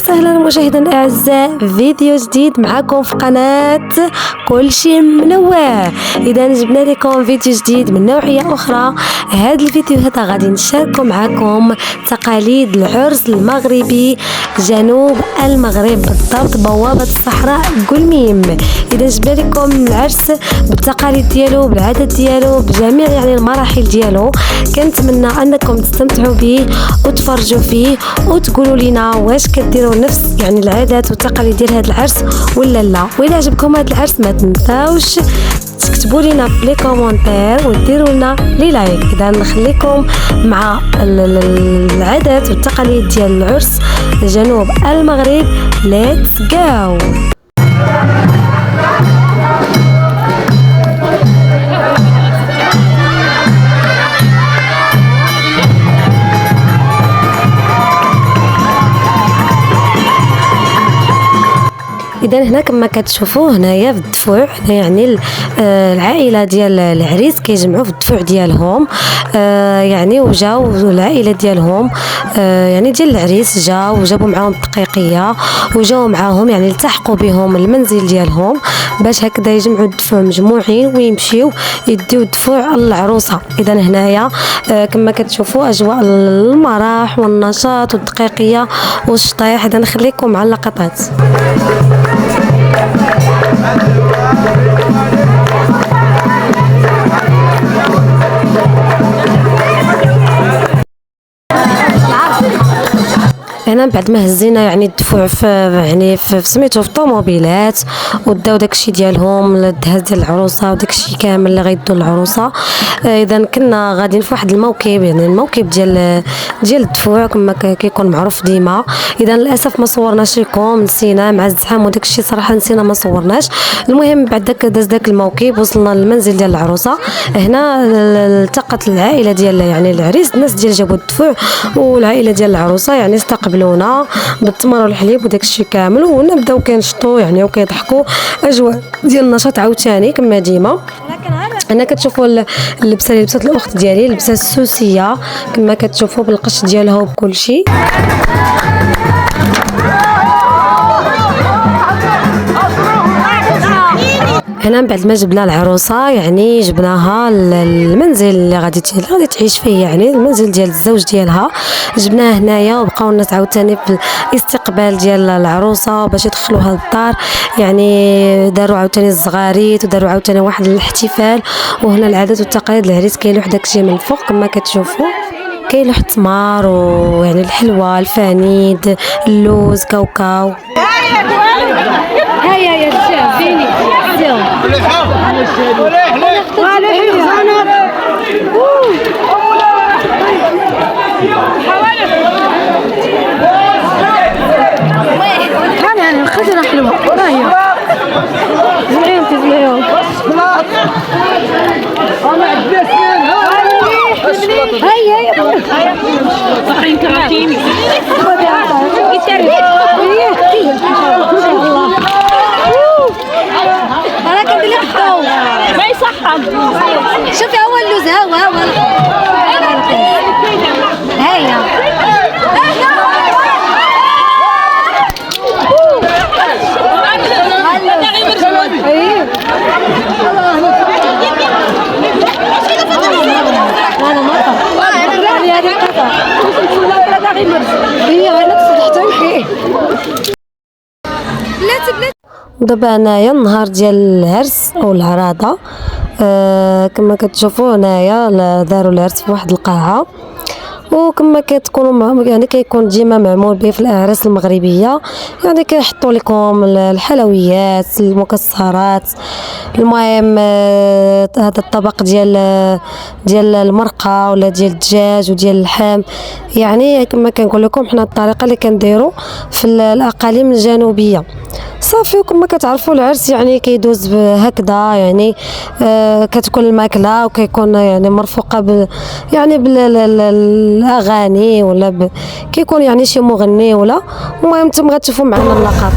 وسهلا مشاهدينا الاعزاء، فيديو جديد معكم في قناه كلشي منوع. اذا جبنا لكم فيديو جديد من نوعيه اخرى. هذا الفيديو هذا غادي نشارك معكم تقاليد العرس المغربي جنوب المغرب، بالضبط بوابه الصحراء قلميم. اذا جبنا لكم العرس بالتقاليد ديالو، بالعادات ديالو، بجميع يعني المراحل ديالو. كنتمنى انكم تستمتعوا به وتفرجوا فيه وتقولوا لنا واش كديروا نفس يعني العادات والتقاليد ديال هذا العرس ولا لا. وإلا عجبكم هذا العرس ما تنساوش تكتبوا لنا في لي كومونتير وديروا لنا لي لايك. اذا نخليكم مع العادات والتقاليد ديال العرس جنوب المغرب. ليتس جو. اذا هنا كما كتشوفوا هنايا في الدفوع، هنا يعني العائله ديال العريس كيجمعوا في الدفوع ديالهم، يعني وجاو العائله ديالهم يعني ديال العريس جاو وجابوا معاهم الدقيقيه وجاو معاهم يعني التحقوا بهم المنزل ديالهم باش هكذا يجمعوا الدفوع مجموعين ويمشيو يديو الدفوع للعروسه. اذا هنايا كما كتشوفوا اجواء المرح والنشاط والدقيقيه والشطيح. اذا نخليكم مع اللقطات. هنا بعد ما هزينا يعني الدفوع في يعني في سميتو في الطوموبيلات وداو داكشي ديالهم الدهاز ديال العروسه وداكشي كامل اللي غيدوا العروسه. اذا كنا غاديين في واحد الموكب، يعني الموكب ديال الدفوع كما كيكون معروف ديما. اذا للاسف ما صورناش لكم، نسينا مع الزحام وداكشي صراحه نسينا ما صورناش. المهم بعد داك الموكب وصلنا للمنزل ديال العروسه. هنا التقت العائله ديال يعني العريس، الناس ديال جابوا الدفوع والعائله ديال العروسه يعني استقبلونا بالتمر والحليب وداك الشيء كامل، ونبداو كنشطوا يعني وكيضحكوا. اجواء ديال النشاط عاوتاني كما ديما. هنا كتشوفوا اللبسه اللي لبست الاخت ديالي، اللبسه السوسيه كما كتشوفوا بالقش ديالها وبكل شيء. هنا بعد ما جبنا العروسه يعني جبناها المنزل اللي غادي تعيش فيه، يعني المنزل ديال الزوج ديالها جبناه هنايا، وبقاو الناس عاوتاني في الاستقبال ديال العروسه باش يدخلوها للدار. يعني داروا عاوتاني الزغاريت وداروا عاوتاني واحد الاحتفال. وهنا العادات والتقاليد العريس كيلوح داكشي من الفوق كما كتشوفوا، كيلوح التمر ويعني الحلوى، الفانيد، اللوز، كاوكاو. هيا يا شباب فيني انا الخضره حلوه. هيا زعيم تزعيم هيا صحين كراتيني انا كندير لك الضو ما يصحب. شوفي هو اللوز، هو هيا ودابا انايا النهار ديال العرس او العراضه. كما كتشوفوا هنايا داروا العرس في واحد القاعه، وكما كتكونوا يعني كيكون ديما معمول به في الاعراس المغربيه. يعني كيحطوا لكم الحلويات، المكسرات، المهم هذا الطبق ديال المرقه ولا ديال الدجاج وديال اللحم. يعني كما كنقول لكم حنا الطريقه اللي كنديروا في الاقاليم الجنوبيه صافي. وكما كتعرفوا العرس يعني كيدوز هكذا، يعني كتكون الماكله وكيكون يعني مرفوقه يعني بالاغاني ولا كيكون يعني شي مغني ولا. المهم نتوما غتشوفوا معنا اللقطات.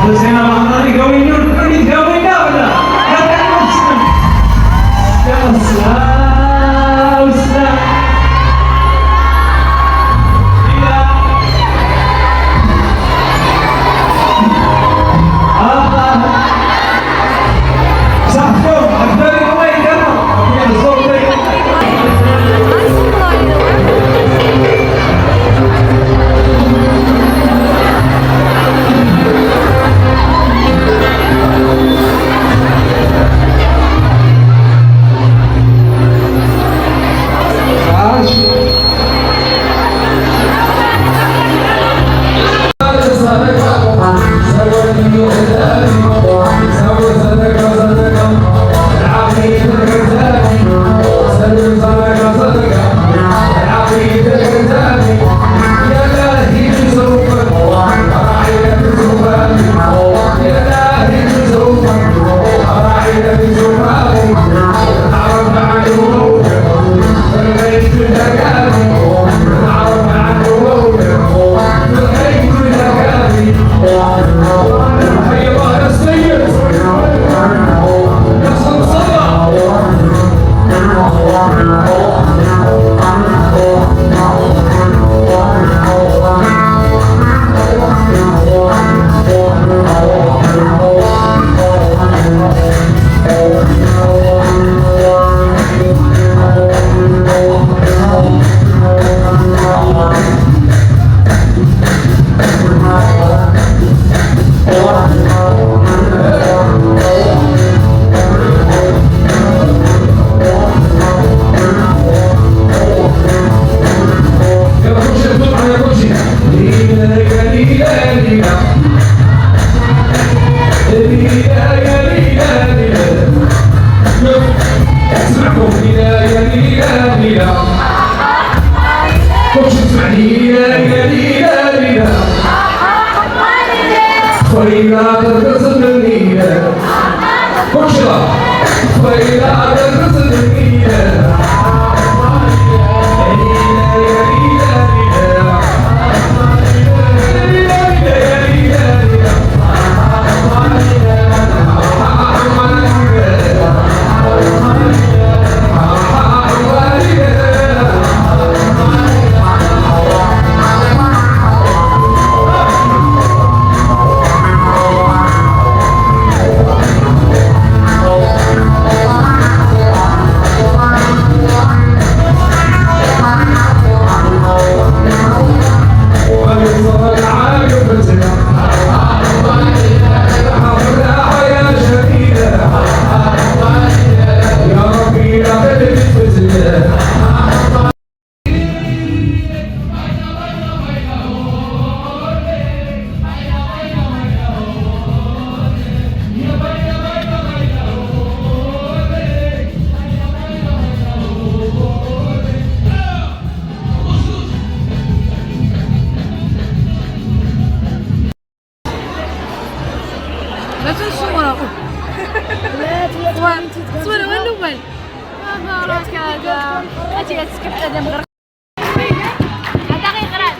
حسين العنبري قوينا والكل قوينا ولا؟ يا سلام سلام. صورة وين الأول؟ نهارك هذا أجي أتسكب هذا مغرق هذا غير غرام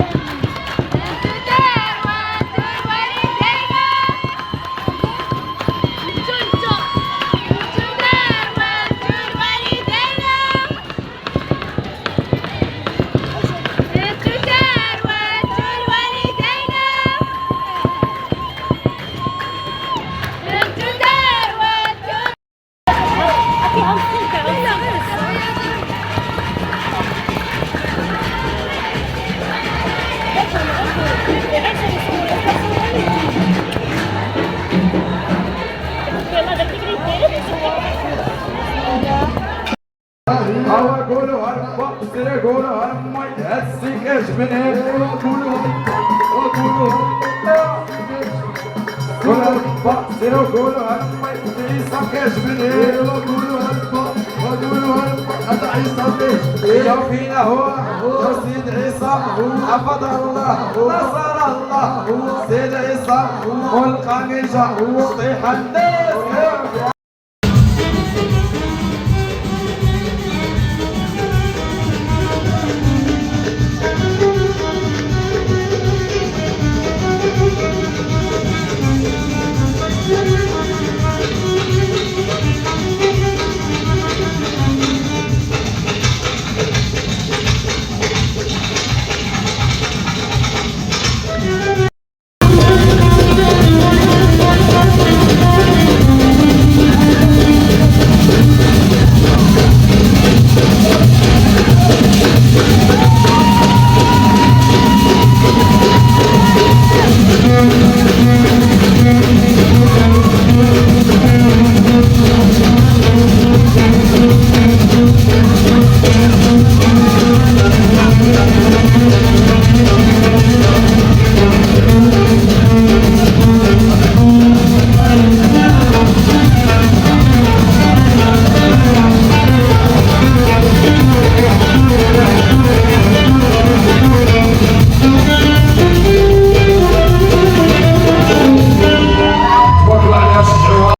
قولوا هالبقصر قولوا هالمي هالسكاش من هنا قولوا هالبقصر قولوا هالمي عيسى كاش من هنا قولوا هذا عيسى كاش يا فينا هو يا سيد عيسى حفظ الله نصر الله سيد عيسى والقميجة طيح الناس